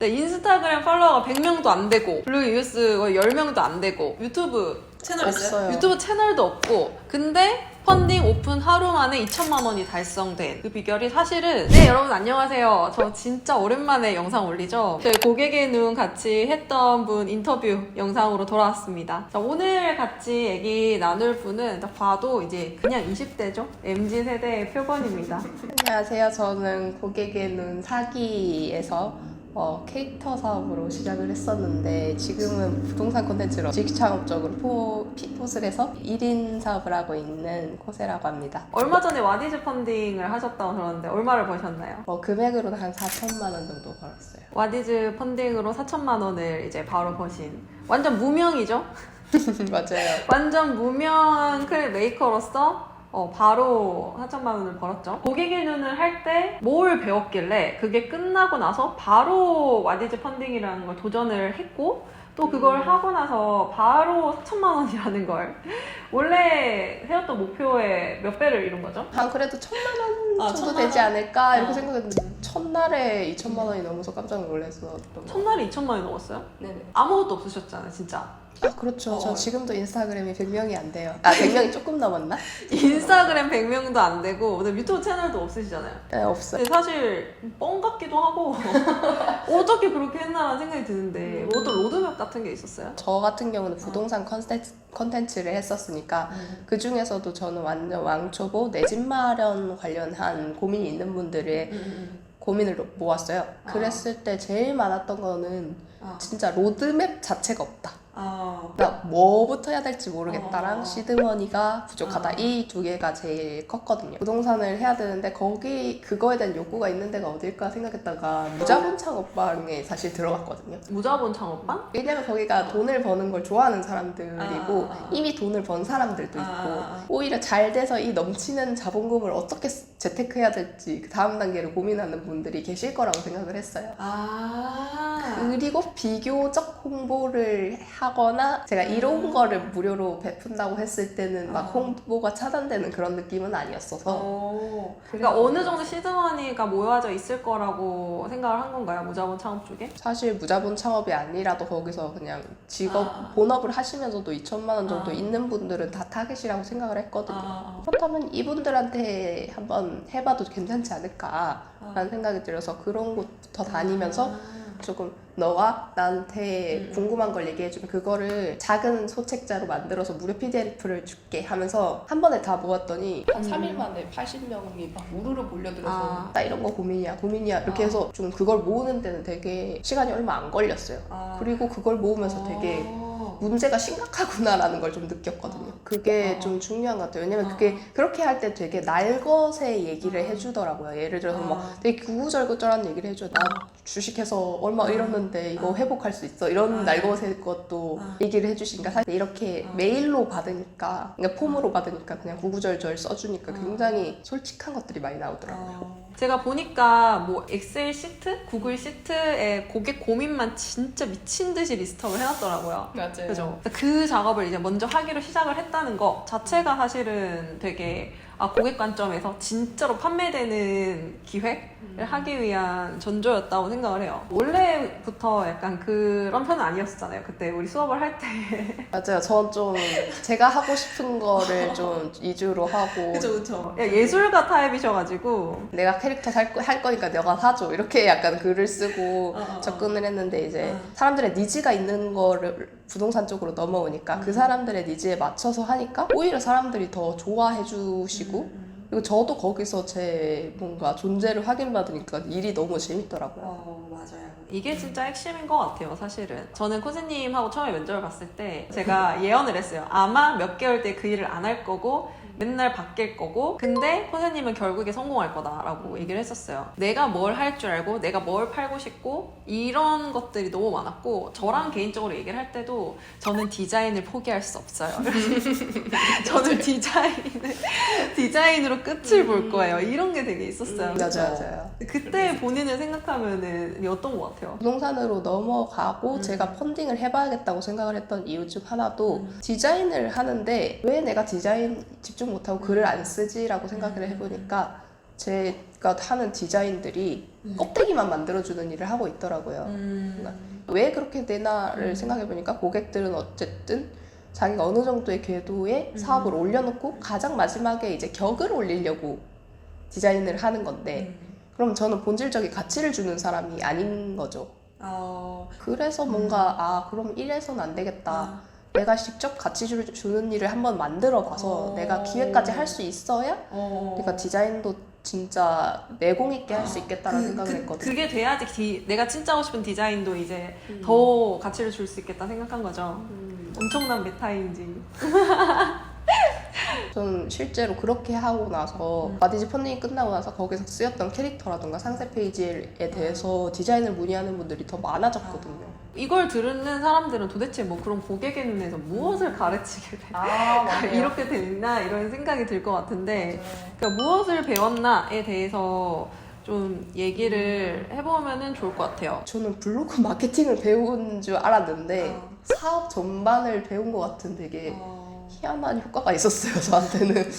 네, 인스타그램 팔로워가 100명도 안 되고 블루 유스 10명도 안 되고 유튜브 채널 있어요? 유튜브 채널도 없고 근데 펀딩 오픈 하루 만에 2천만 원이 달성된 그 비결이 사실은 네 여러분 안녕하세요. 저 진짜 오랜만에 영상 올리죠. 저희 고객의 눈 같이 했던 분 인터뷰 영상으로 돌아왔습니다. 자, 오늘 같이 얘기 나눌 분은 딱 봐도 이제 그냥 20대죠. MZ세대의 표본입니다. 안녕하세요. 저는 고객의 눈 사기에서 캐릭터 사업으로 시작을 했었는데 지금은 부동산 콘텐츠로 직창업적으로 피봇을 해서 1인 사업을 하고 있는 코세라고 합니다. 얼마 전에 와디즈 펀딩을 하셨다고 들었는데 얼마를 버셨나요? 금액으로는 한 4천만 원 정도 벌었어요. 와디즈 펀딩으로 4천만 원을 이제 바로 버신 완전 무명이죠? 맞아요. 완전 무명 클립 메이커로서 바로 4천만 원을 벌었죠. 고객의 눈을 할 때 뭘 배웠길래 그게 끝나고 나서 바로 와디즈 펀딩이라는 걸 도전을 했고 또 그걸 하고 나서 바로 4천만 원이라는 걸 원래 세웠던 목표의 몇 배를 이룬 거죠? 한 그래도 1,000만 원 정도 1,000만 되지 원? 않을까 이렇게 생각했는데 첫날에 2천만 원이 넘어서 깜짝 놀랐었던 거. 첫날에 2천만 원이 넘었어요? 네네. 아무것도 없으셨잖아요, 진짜. 그렇죠. 저 지금도 인스타그램이 100명이 안 돼요. 100명이 조금 넘었나? 인스타그램 100명도 안 되고 그다음에 유튜브 채널도 없으시잖아요. 네, 없어요. 근데 사실 뻥 같기도 하고 어떻게 그렇게 했나라는 생각이 드는데 어떤 로드맵 같은 게 있었어요? 저 같은 경우는 부동산 컨텐츠를 했었으니까 그 중에서도 저는 완전 왕초보 내 집 마련 관련한 고민이 있는 분들의 고민을 모았어요. 그랬을 때 제일 많았던 거는 진짜 로드맵 자체가 없다. 나 뭐부터 해야 될지 모르겠다랑 시드머니가 부족하다. 이 두 개가 제일 컸거든요. 부동산을 해야 되는데 그거에 대한 욕구가 있는 데가 어딜까 생각했다가 무자본 창업방에 사실 들어갔거든요. 무자본 창업방? 왜냐면 거기가 돈을 버는 걸 좋아하는 사람들이고 이미 돈을 번 사람들도 있고 오히려 잘 돼서 이 넘치는 자본금을 어떻게 재테크해야 될지 그 다음 단계를 고민하는 분들이 계실 거라고 생각을 했어요. 그리고 비교적 홍보를 하거나 제가 이런 거를 무료로 베푼다고 했을 때는 막 홍보가 차단되는 그런 느낌은 아니었어서 그러니까 어느 정도 시드머니가 모여져 있을 거라고 생각을 한 건가요? 무자본 창업 쪽에? 사실 무자본 창업이 아니라도 거기서 그냥 본업을 하시면서도 2천만 원 정도 있는 분들은 다 타겟이라고 생각을 했거든요. 그렇다면 이분들한테 한번 해봐도 괜찮지 않을까라는 생각이 들어서 그런 곳부터 다니면서 조금 너가 나한테 궁금한 걸 얘기해주면 그거를 작은 소책자로 만들어서 무료 PDF를 줄게 하면서 한 번에 다 모았더니 한 3일 만에 80명이 막 우르르 몰려들어서 나 이런 거 고민이야 이렇게 해서 좀 그걸 모으는 데는 되게 시간이 얼마 안 걸렸어요. 그리고 그걸 모으면서 되게 문제가 심각하구나라는 걸 좀 느꼈거든요. 그게 좀 중요한 것 같아요. 왜냐면 그게 그렇게 할 때 되게 날것의 얘기를 해주더라고요. 예를 들어서 막 되게 구구절절한 얘기를 해줘요. 나 주식해서 얼마 잃었는데 이거 회복할 수 있어. 이런 날것의 것도 얘기를 해주시니까 사실 이렇게 메일로 받으니까 그러니까 폼으로 받으니까 그냥 구구절절 써주니까 굉장히 솔직한 것들이 많이 나오더라고요. 제가 보니까 뭐 엑셀 시트, 구글 시트에 고객 고민만 진짜 미친 듯이 리스트업을 해놨더라고요. 맞아요. 그죠? 그 작업을 이제 먼저 하기로 시작을 했다는 거 자체가 사실은 되게 고객 관점에서 진짜로 판매되는 기획을 하기 위한 전조였다고 생각을 해요. 원래부터 약간 그런 편은 아니었었잖아요. 그때 우리 수업을 할 때. 맞아요. 전 좀 제가 하고 싶은 거를 좀 위주로 하고 그쵸. 예술가 타입이셔가지고 내가 캐릭터 할 거니까 너가 사줘 이렇게 약간 글을 쓰고 접근을 했는데 이제 사람들의 니즈가 있는 거를 부동산 쪽으로 넘어오니까 그 사람들의 니즈에 맞춰서 하니까 오히려 사람들이 더 좋아해 주시고 그리고 저도 거기서 제 뭔가 존재를 확인받으니까 일이 너무 재밌더라고요. 맞아요. 이게 진짜 핵심인 것 같아요, 사실은. 저는 코스님하고 처음에 면접을 봤을 때 제가 예언을 했어요. 아마 몇 개월 뒤에 그 일을 안 할 거고 맨날 바뀔 거고 근데 코스님은 결국에 성공할 거다라고 얘기를 했었어요. 내가 뭘 할 줄 알고 내가 뭘 팔고 싶고 이런 것들이 너무 많았고 저랑 개인적으로 얘기를 할 때도 저는 디자인을 포기할 수 없어요. 저는 디자인으로 끝을 볼 거예요. 이런 게 되게 있었어요. 맞아요. 그때 본인을 생각하면은 어떤 것 같아요? 부동산으로 넘어가고 제가 펀딩을 해봐야겠다고 생각을 했던 이유 중 하나도 디자인을 하는데 왜 내가 디자인 집중 못하고 글을 안 쓰지라고 생각을 해보니까 제가 하는 디자인들이 껍데기만 만들어주는 일을 하고 있더라고요. 왜 그렇게 되나를 생각해보니까 고객들은 어쨌든 자기가 어느 정도의 궤도에 사업을 올려놓고 가장 마지막에 이제 격을 올리려고 디자인을 하는 건데 그럼 저는 본질적인 가치를 주는 사람이 아닌 거죠. 그래서 뭔가 그럼 이래서는 안 되겠다. 내가 직접 가치 주는 일을 한번 만들어 봐서 내가 기획까지 할 수 있어야 내가 디자인도 진짜 내공 있게 할 수 있겠다라는 생각을 했거든요. 그게 돼야지 내가 진짜 하고 싶은 디자인도 이제 더 가치를 줄 수 있겠다 생각한 거죠. 엄청난 메타인지. 저는 실제로 그렇게 하고 나서 바디지 펀딩이 끝나고 나서 거기서 쓰였던 캐릭터라던가 상세 페이지에 대해서 디자인을 문의하는 분들이 더 많아졌거든요. 이걸 들은 사람들은 도대체 뭐 그런 고객의 눈에서 무엇을 가르치게 돼? 이렇게 됐나? 이런 생각이 들 것 같은데 그러니까 무엇을 배웠나에 대해서 좀 얘기를 해보면 좋을 것 같아요. 저는 블로그 마케팅을 배운 줄 알았는데 사업 전반을 배운 것 같은 되게 희한한 효과가 있었어요, 저한테는.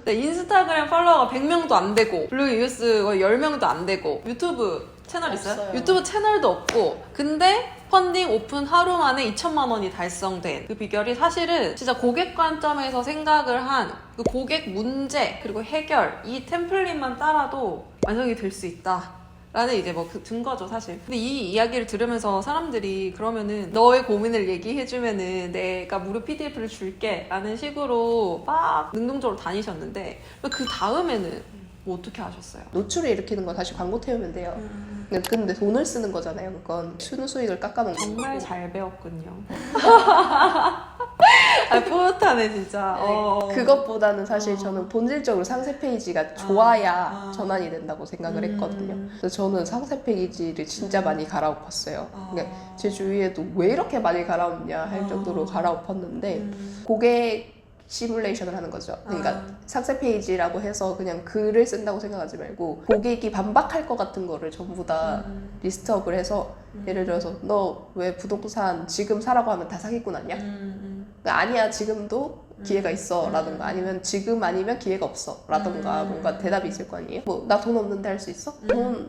인스타그램 팔로워가 100명도 안 되고 블로그 유스 10명도 안 되고 유튜브 채널 있어요? 없어요. 유튜브 채널도 없고 근데 펀딩 오픈 하루 만에 2천만 원이 달성된 그 비결이 사실은 진짜 고객 관점에서 생각을 한 그 고객 문제 그리고 해결 이 템플릿만 따라도 완성이 될 수 있다 라는 이제 뭐 그 증거죠 사실. 근데 이 이야기를 들으면서 사람들이 그러면은 너의 고민을 얘기해주면은 내가 무료 PDF를 줄게 라는 식으로 막 능동적으로 다니셨는데 그 다음에는 뭐 어떻게 하셨어요? 노출을 일으키는 건 다시 광고 태우면 돼요. 근데 돈을 쓰는 거잖아요. 그건 순수익을 깎아먹는 정말 거고. 잘 배웠군요. 뿌듯하네 진짜. 그것보다는 사실 저는 본질적으로 상세 페이지가 좋아야 전환이 된다고 생각을 했거든요. 그래서 저는 상세 페이지를 진짜 많이 갈아엎었어요. 그러니까 제 주위에도 왜 이렇게 많이 갈아엎냐 할 정도로 갈아엎었는데 고객 시뮬레이션을 하는 거죠. 그러니까 상세 페이지라고 해서 그냥 글을 쓴다고 생각하지 말고 고객이 반박할 것 같은 거를 전부 다 리스트업을 해서 예를 들어서 너 왜 부동산 지금 사라고 하면 다 사기꾼 아니야? 그러니까 아니야 지금도 기회가 있어 라던가 아니면 지금 아니면 기회가 없어 라던가 뭔가 대답이 있을 거 아니에요? 뭐 나 돈 없는데 할 수 있어?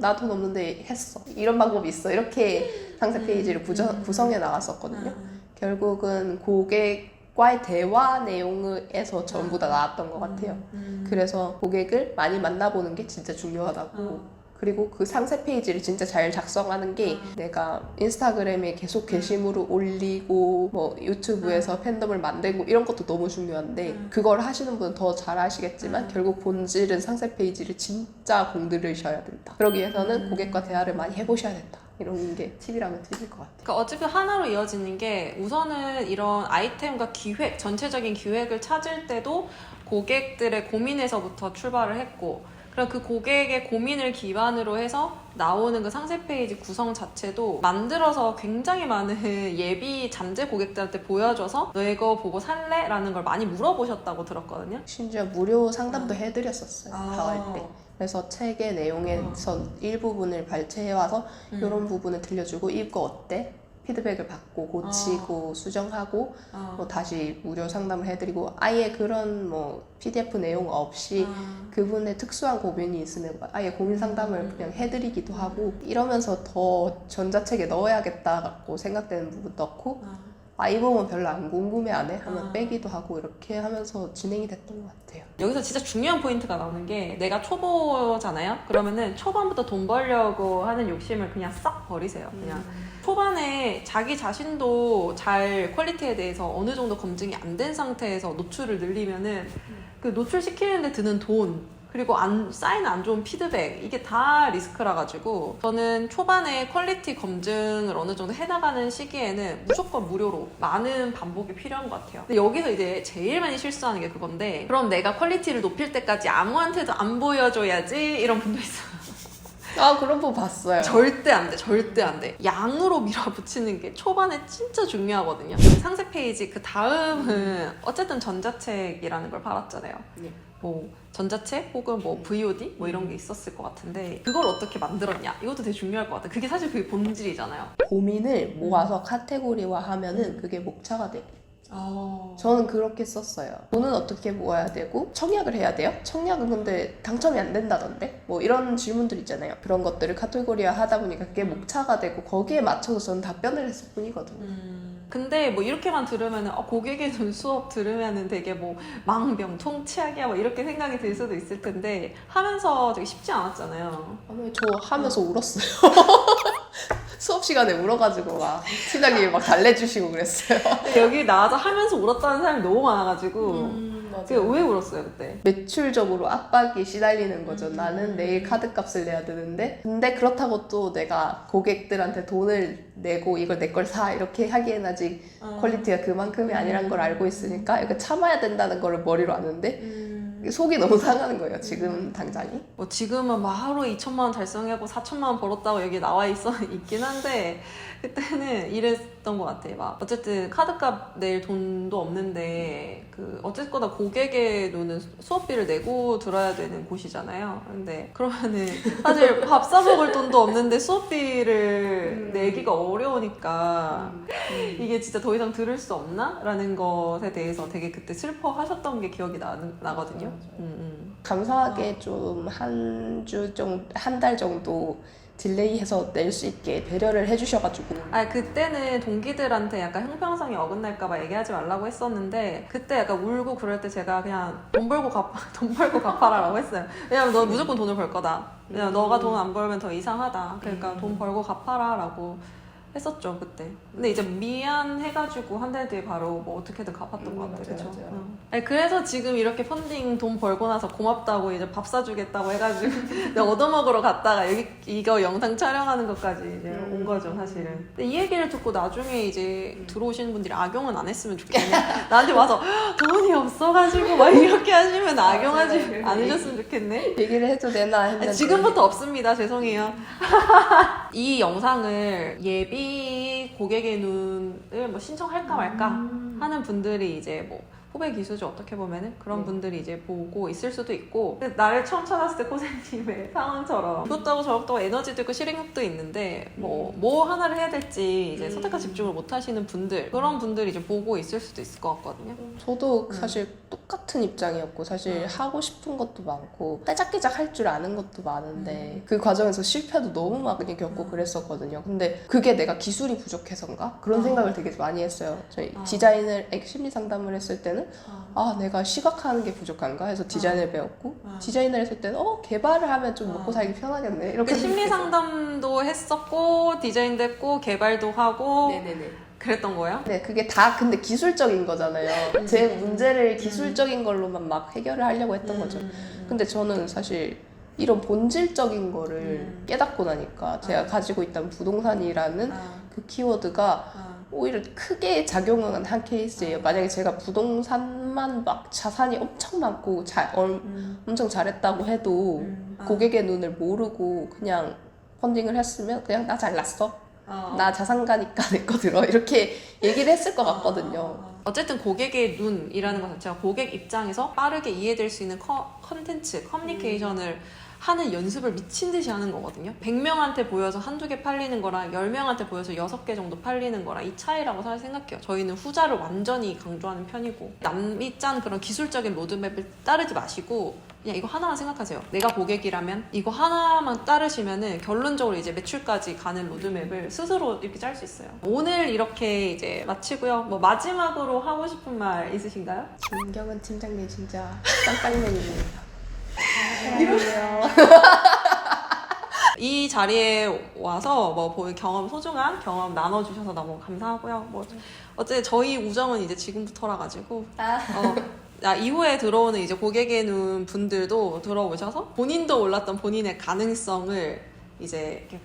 나 돈 없는데 했어. 이런 방법이 있어. 이렇게 상세 페이지를 구성해 나갔었거든요. 결국은 고객과의 대화 내용에서 전부 다 나왔던 것 같아요. 그래서 고객을 많이 만나보는 게 진짜 중요하다고. 그리고 그 상세 페이지를 진짜 잘 작성하는 게 내가 인스타그램에 계속 게시물을 올리고 뭐 유튜브에서 팬덤을 만들고 이런 것도 너무 중요한데 그걸 하시는 분은 더 잘 아시겠지만 결국 본질은 상세 페이지를 진짜 공들이셔야 된다. 그러기 위해서는 고객과 대화를 많이 해보셔야 된다. 이런 게 팁이라면 팁일 것 같아요. 그러니까 어차피 하나로 이어지는 게 우선은 이런 아이템과 기획, 전체적인 기획을 찾을 때도 고객들의 고민에서부터 출발을 했고 그럼 그 고객의 고민을 기반으로 해서 나오는 그 상세 페이지 구성 자체도 만들어서 굉장히 많은 예비 잠재 고객들한테 보여줘서 너 이거 보고 살래? 라는 걸 많이 물어보셨다고 들었거든요. 심지어 무료 상담도 해드렸었어요. 나갈 때. 그래서 책의 내용에서 일부분을 발췌해와서 이런 부분을 들려주고 이거 어때? 피드백을 받고 고치고 수정하고 뭐 다시 무료 상담을 해드리고 아예 그런 뭐 PDF 내용 없이 그분의 특수한 고민이 있으면 아예 고민 상담을 그냥 해드리기도 하고 이러면서 더 전자책에 넣어야겠다고 생각되는 부분 넣고 이 부분 별로 안 궁금해하네 하면 빼기도 하고 이렇게 하면서 진행이 됐던 것 같아요. 여기서 진짜 중요한 포인트가 나오는 게 내가 초보잖아요? 그러면은 초반부터 돈 벌려고 하는 욕심을 그냥 싹 버리세요. 그냥 초반에 자기 자신도 잘 퀄리티에 대해서 어느 정도 검증이 안 된 상태에서 노출을 늘리면은 그 노출시키는데 드는 돈 그리고 쌓이는 안 좋은 피드백 이게 다 리스크라 가지고 저는 초반에 퀄리티 검증을 어느 정도 해나가는 시기에는 무조건 무료로 많은 반복이 필요한 것 같아요. 근데 여기서 이제 제일 많이 실수하는 게 그건데 그럼 내가 퀄리티를 높일 때까지 아무한테도 안 보여줘야지 이런 분도 있어요. 그런 거 봤어요. 절대 안 돼, 절대 안 돼. 양으로 밀어붙이는 게 초반에 진짜 중요하거든요. 상세 페이지 그 다음은 어쨌든 전자책이라는 걸 팔았잖아요. 뭐 전자책 혹은 뭐 VOD 뭐 이런 게 있었을 것 같은데 그걸 어떻게 만들었냐 이것도 되게 중요할 것 같아요. 그게 사실 그게 본질이잖아요. 고민을 모아서 카테고리화 하면은 그게 목차가 돼. 저는 그렇게 썼어요. 돈은 어떻게 모아야 되고 청약을 해야 돼요? 청약은 근데 당첨이 안 된다던데? 뭐 이런 질문들 있잖아요. 그런 것들을 카테고리화 하다 보니까 그게 목차가 되고 거기에 맞춰서 저는 답변을 했을 뿐이거든요. 근데 뭐 이렇게만 들으면은 고객의 눈 수업 들으면은 되게 뭐 망병통치약이야 뭐 이렇게 생각이 들 수도 있을 텐데 하면서 되게 쉽지 않았잖아요. 아니, 저 하면서 울었어요. 수업 시간에 울어가지고 막 팀장님이 막 달래주시고 그랬어요. 근데 여기 나와서 하면서 울었다는 사람이 너무 많아가지고 맞아요. 왜 울었어요 그때? 매출적으로 압박이 시달리는 거죠. 나는 내일 카드값을 내야 되는데 근데 그렇다고 또 내가 고객들한테 돈을 내고 이걸 내 걸 사 이렇게 하기엔 아직 퀄리티가 그만큼이 아니란 걸 알고 있으니까 이거 참아야 된다는 걸 머리로 아는데 속이 너무 상하는 거예요. 지금 당장이. 뭐 지금은 막 하루에 2천만 원 달성하고 4천만 원 벌었다고 여기 나와 있긴 한데 그때는 이랬던 것 같아. 막 어쨌든 카드값 낼 돈도 없는데 그 어쨌거나 고객의 눈은 수업비를 내고 들어야 되는 곳이잖아요. 근데 그러면은 사실 밥 사 먹을 돈도 없는데 수업비를 내기가 어려우니까 이게 진짜 더 이상 들을 수 없나? 라는 것에 대해서 되게 그때 슬퍼하셨던 게 기억이 나거든요. 감사하게 좀 한 달 정도 딜레이해서 낼 수 있게 배려를 해주셔가지고 그때는 동기들한테 약간 형평성이 어긋날까봐 얘기하지 말라고 했었는데 그때 약간 울고 그럴 때 제가 그냥 돈 벌고 갚아라라고 했어요. 왜냐면 너 무조건 돈을 벌 거다. 왜냐면 너가 돈 안 벌면 더 이상하다. 그러니까 돈 벌고 갚아라라고 했었죠 그때. 근데 이제 미안해가지고 한 달 뒤에 바로 뭐 어떻게든 갚았던 것 같아요. 그렇죠. 그래서 지금 이렇게 펀딩 돈 벌고 나서 고맙다고 이제 밥 사주겠다고 해가지고 내가 얻어먹으러 갔다가 이거 영상 촬영하는 것까지 이제 온 거죠 사실은. 근데 이 얘기를 듣고 나중에 이제 들어오시는 분들이 악용은 안 했으면 좋겠네. 나한테 와서 돈이 없어가지고 막 이렇게 하시면 악용하지 않으셨으면 좋겠네. 얘기를 해도 되나 했는데 지금부터 없습니다. 죄송해요. 이 영상을 예비 고객의 눈을 뭐 신청할까 말까 하는 분들이 이제 뭐 후배 기수죠. 어떻게 보면은 그런 분들이 이제 보고 있을 수도 있고 나를 처음 찾았을 때 코세님의 상황처럼 이것도 하고 저것도 하고 에너지도 있고 실행력도 있는데 뭐 하나를 해야 될지 이제 선택과 집중을 못 하시는 분들 그런 분들이 이제 보고 있을 수도 있을 것 같거든요. 저도 사실 똑같은 입장이었고 사실 하고 싶은 것도 많고 빼작깨작 할 줄 아는 것도 많은데 그 과정에서 실패도 너무 많이 겪고 그랬었거든요. 근데 그게 내가 기술이 부족해서인가? 그런 생각을 되게 많이 했어요. 저희 디자인을 심리 상담을 했을 때는 내가 시각하는 게 부족한가 해서 디자인을 배웠고 디자인을 했을 때는 개발을 하면 좀 먹고 살기 편하겠네 이렇게 심리 상담도 했었고 디자인도 했고 개발도 하고 네네네. 그랬던 거예요? 네, 그게 다 근데 기술적인 거잖아요. 제 문제를 기술적인 걸로만 막 해결을 하려고 했던 거죠. 근데 저는 사실 이런 본질적인 거를 깨닫고 나니까 제가 가지고 있던 부동산이라는 그 키워드가 오히려 크게 작용한 한 케이스예요. 만약에 제가 부동산만 막 자산이 엄청 많고 엄청 잘했다고 해도 고객의 눈을 모르고 그냥 펀딩을 했으면 그냥 나 잘났어. 나 자산가니까 내 거 들어. 이렇게 얘기를 했을 것 같거든요. 어쨌든 고객의 눈이라는 것 자체가 고객 입장에서 빠르게 이해될 수 있는 컨텐츠, 커뮤니케이션을 하는 연습을 미친 듯이 하는 거거든요. 100명한테 보여서 한두 개 팔리는 거랑 10명한테 보여서 6개 정도 팔리는 거랑 이 차이라고 사실 생각해요. 저희는 후자를 완전히 강조하는 편이고 남이 짠 그런 기술적인 로드맵을 따르지 마시고 그냥 이거 하나만 생각하세요. 내가 고객이라면 이거 하나만 따르시면은 결론적으로 이제 매출까지 가는 로드맵을 스스로 이렇게 짤 수 있어요. 오늘 이렇게 이제 마치고요. 뭐 마지막으로 하고 싶은 말 있으신가요? 김경은 팀장님 진짜 짱짱맨입니다. 사랑해요. 이 자리에 와서 뭐 소중한 경험 나눠주셔서 너무 감사하고요. 뭐 어쨌든 저희 우정은 이제 지금부터라 가지고 이후에 들어오는 이제 고객의 눈 분들도 들어오셔서 본인도 몰랐던 본인의 가능성을 이제 이렇게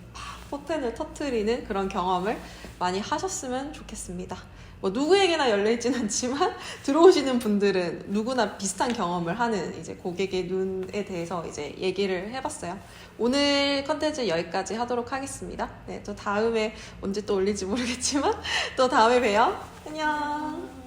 포텐을 터트리는 그런 경험을 많이 하셨으면 좋겠습니다. 뭐 누구에게나 열려있진 않지만 들어오시는 분들은 누구나 비슷한 경험을 하는 이제 고객의 눈에 대해서 이제 얘기를 해봤어요. 오늘 컨텐츠 여기까지 하도록 하겠습니다. 네, 또 다음에 언제 또 올릴지 모르겠지만 또 다음에 봬요. 안녕.